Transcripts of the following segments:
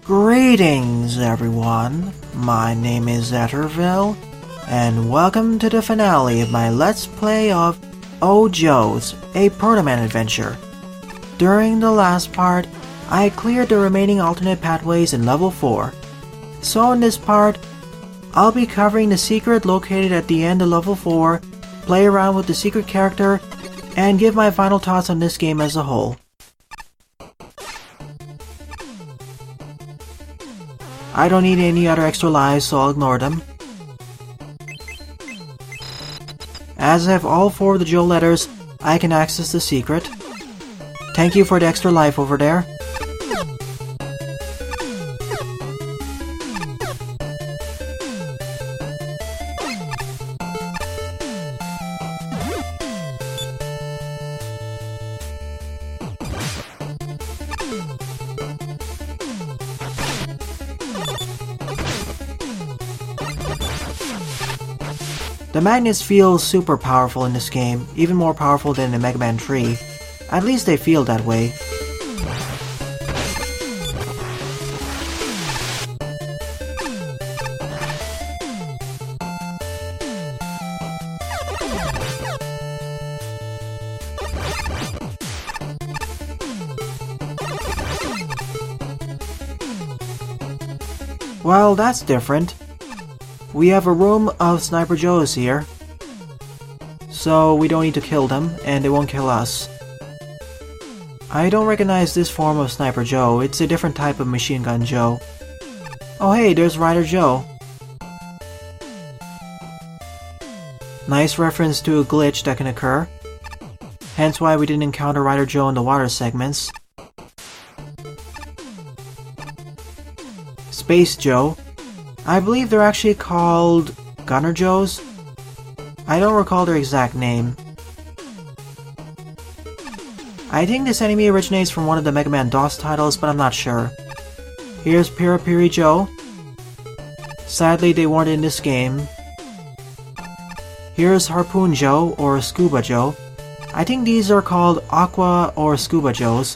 Greetings everyone, my name is Etterville, and welcome to the finale of my Let's Play of JOES, a Proto Man Adventure. During the last part, I cleared the remaining alternate pathways in level 4. So in this part, I'll be covering the secret located at the end of level 4, play around with the secret character, and give my final thoughts on this game as a whole. I don't need any other extra lives, so I'll ignore them. As I have all 4 of the JOES letters, I can access the secret. Thank you for the extra life over there. The magnets feel super powerful in this game, even more powerful than in Mega Man 3. At least they feel that way. Well, that's different. We have a room of Sniper JOES here, so we don't need to kill them, and they won't kill us. I don't recognize this form of Sniper Joe, it's a different type of Machine Gun Joe. Oh hey, there's Rider Joe. Nice reference to a glitch that can occur, hence why we didn't encounter Rider Joe in the water segments. Space Joe. I believe they're actually called Gunner Joes. I don't recall their exact name. I think this enemy originates from one of the Mega Man DOS titles, but I'm not sure. Here's Piri Joe. Sadly, they weren't in this game. Here's Harpoon Joe, or Scuba Joe. I think these are called Aqua or Scuba Joes.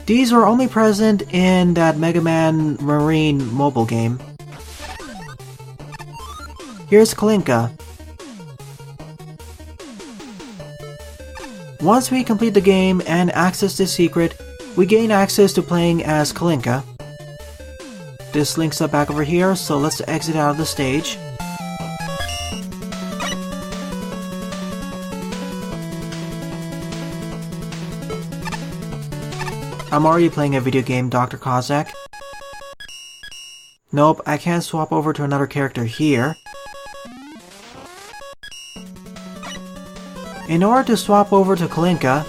These were only present in that Mega Man Marine mobile game. Here's Kalinka. Once we complete the game and access this secret, we gain access to playing as Kalinka. This links up back over here, so let's exit out of the stage. I'm already playing a video game, Dr. Kozak. Nope, I can't swap over to another character here. In order to swap over to Kalinka,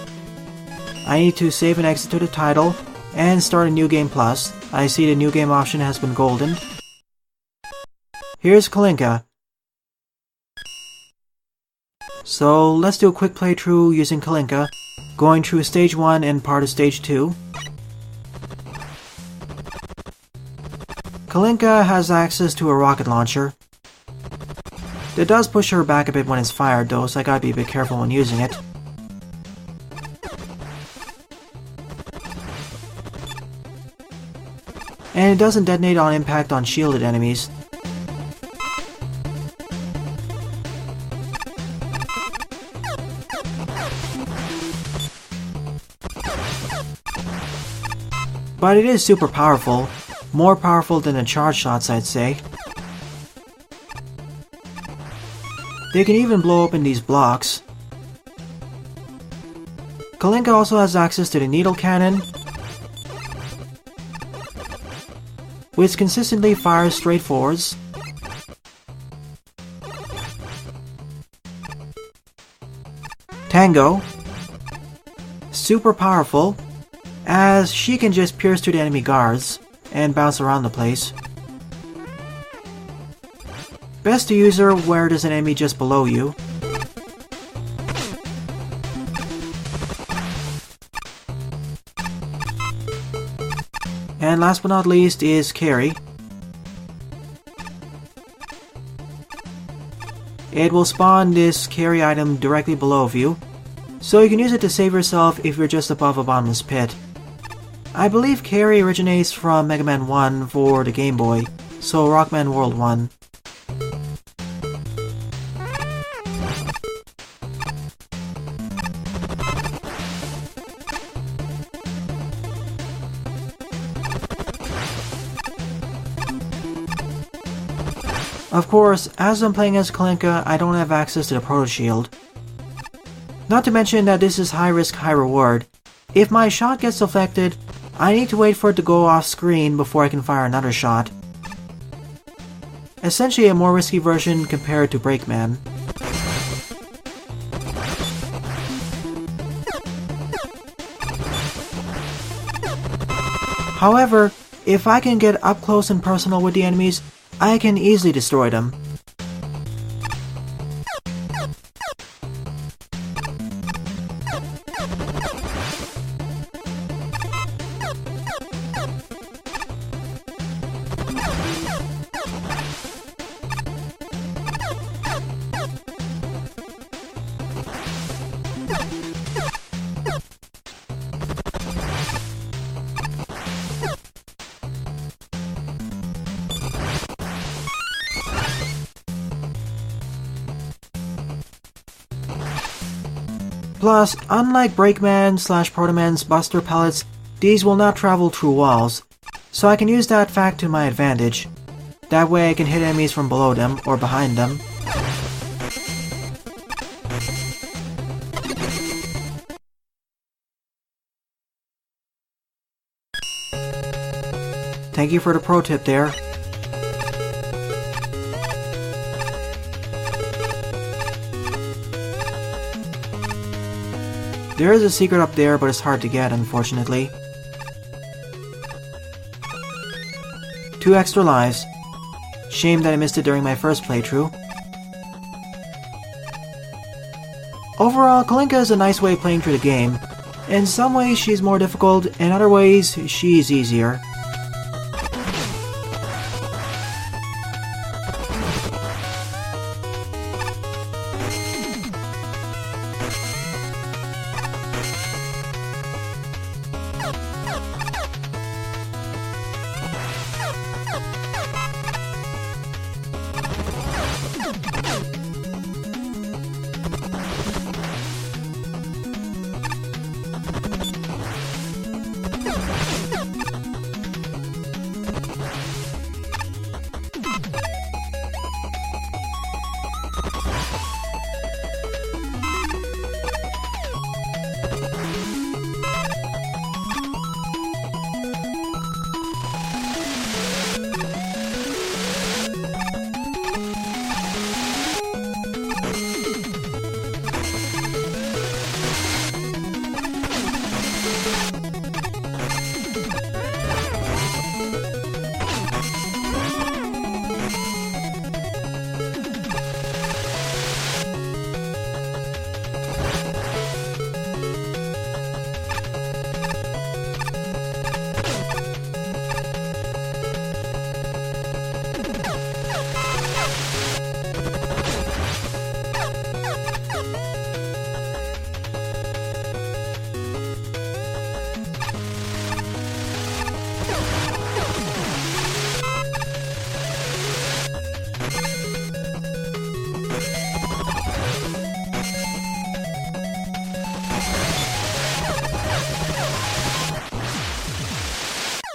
I need to save and exit to the title, and start a New Game Plus. I see the New Game option has been goldened. Here's Kalinka. So let's do a quick playthrough using Kalinka, going through Stage 1 and part of Stage 2. Kalinka has access to a rocket launcher. It does push her back a bit when it's fired though, so I gotta be a bit careful when using it. And it doesn't detonate on impact on shielded enemies. But it is super powerful. More powerful than the charge shots, I'd say. They can even blow open these blocks. Kalinka also has access to the needle cannon, which consistently fires straight forwards. Tango. Super powerful, as she can just pierce through the enemy guards and bounce around the place. Best to use her where there's an enemy just below you. And last but not least is Carry. It will spawn this carry item directly below you, so you can use it to save yourself if you're just above a bottomless pit. I believe Carrie originates from Mega Man 1 for the Game Boy, so Rockman World 1. Of course, as I'm playing as Kalinka, I don't have access to the Proto Shield. Not to mention that this is high risk, high reward. If my shot gets deflected, I need to wait for it to go off screen before I can fire another shot. Essentially a more risky version compared to Breakman. However, if I can get up close and personal with the enemies, I can easily destroy them. Plus, unlike Breakman/Proto Man's Buster pellets, these will not travel through walls, so I can use that fact to my advantage. That way I can hit enemies from below them or behind them. Thank you for the pro tip there. There is a secret up there, but it's hard to get, unfortunately. 2 extra lives. Shame that I missed it during my first playthrough. Overall, Kalinka is a nice way of playing through the game. In some ways she's more difficult, in other ways she's easier.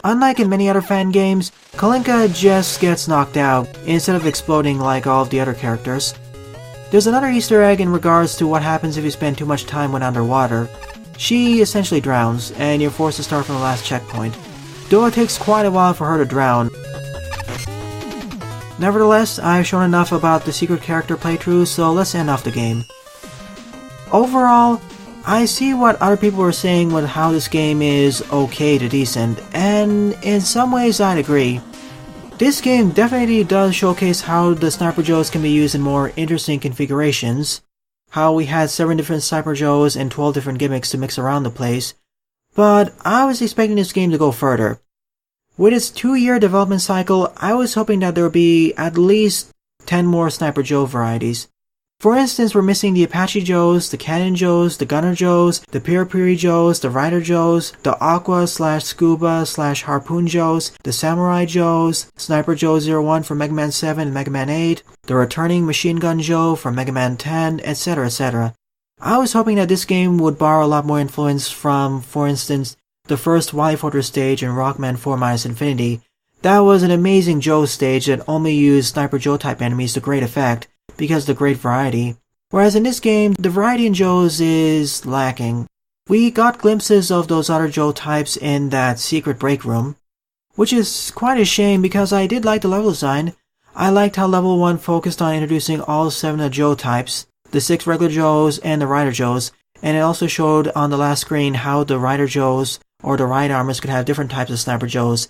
Unlike in many other fan games, Kalinka just gets knocked out, instead of exploding like all of the other characters. There's another Easter egg in regards to what happens if you spend too much time when underwater. She essentially drowns, and you're forced to start from the last checkpoint, though it takes quite a while for her to drown. Nevertheless, I've shown enough about the secret character playthrough, so let's end off the game. Overall, I see what other people were saying with how this game is okay to decent, and in some ways I'd agree. This game definitely does showcase how the Sniper Joes can be used in more interesting configurations, how we had 7 different Sniper Joes and 12 different gimmicks to mix around the place, but I was expecting this game to go further. With its 2-year development cycle, I was hoping that there would be at least 10 more Sniper Joe varieties. For instance, we're missing the Apache JOES, the Cannon JOES, the Gunner JOES, the Piri JOES, the Rider JOES, the Aqua/Scuba/Harpoon JOES, the Samurai JOES, Sniper JOES 01 from Mega Man 7 and Mega Man 8, the returning Machine Gun Joe from Mega Man 10, etc, etc. I was hoping that this game would borrow a lot more influence from, for instance, the first Wily Fortress stage in Rockman 4- Infinity. That was an amazing Joe stage that only used Sniper Joe type enemies to great effect, because of the great variety. Whereas in this game, the variety in Joes is lacking. We got glimpses of those other Joe types in that secret break room, which is quite a shame because I did like the level design. I liked how level 1 focused on introducing all 7 of the Joe types, the 6 regular Joes and the Rider Joes, and it also showed on the last screen how the Rider Joes or the Ride Armors could have different types of Sniper Joes.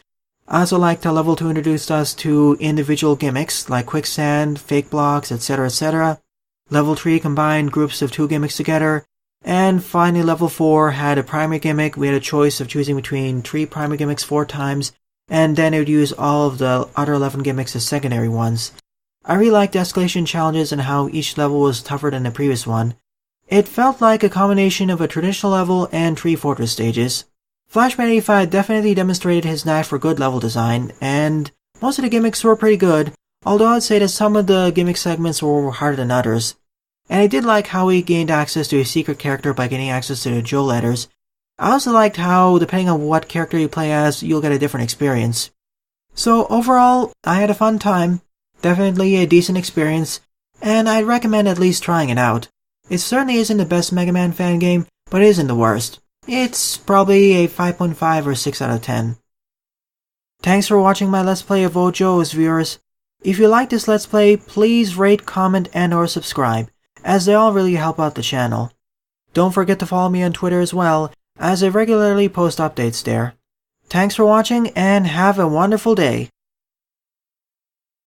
I also liked how level 2 introduced us to individual gimmicks like quicksand, fake blocks, etc, etc. Level 3 combined groups of 2 gimmicks together, and finally level 4 had a primary gimmick. We had a choice of choosing between 3 primary gimmicks 4 times, and then it would use all of the other 11 gimmicks as secondary ones. I really liked the escalation challenges and how each level was tougher than the previous one. It felt like a combination of a traditional level and 3 fortress stages. Flashman 85 definitely demonstrated his knack for good level design, and most of the gimmicks were pretty good, although I'd say that some of the gimmick segments were harder than others. And I did like how he gained access to a secret character by getting access to the Joe letters. I also liked how, depending on what character you play as, you'll get a different experience. So overall, I had a fun time, definitely a decent experience, and I'd recommend at least trying it out. It certainly isn't the best Mega Man fan game, but it isn't the worst. It's probably a 5.5 or 6 out of 10. Thanks for watching my Let's Play of JOES, viewers. If you like this Let's Play, please rate, comment, and or subscribe, as they all really help out the channel. Don't forget to follow me on Twitter as well, as I regularly post updates there. Thanks for watching, and have a wonderful day.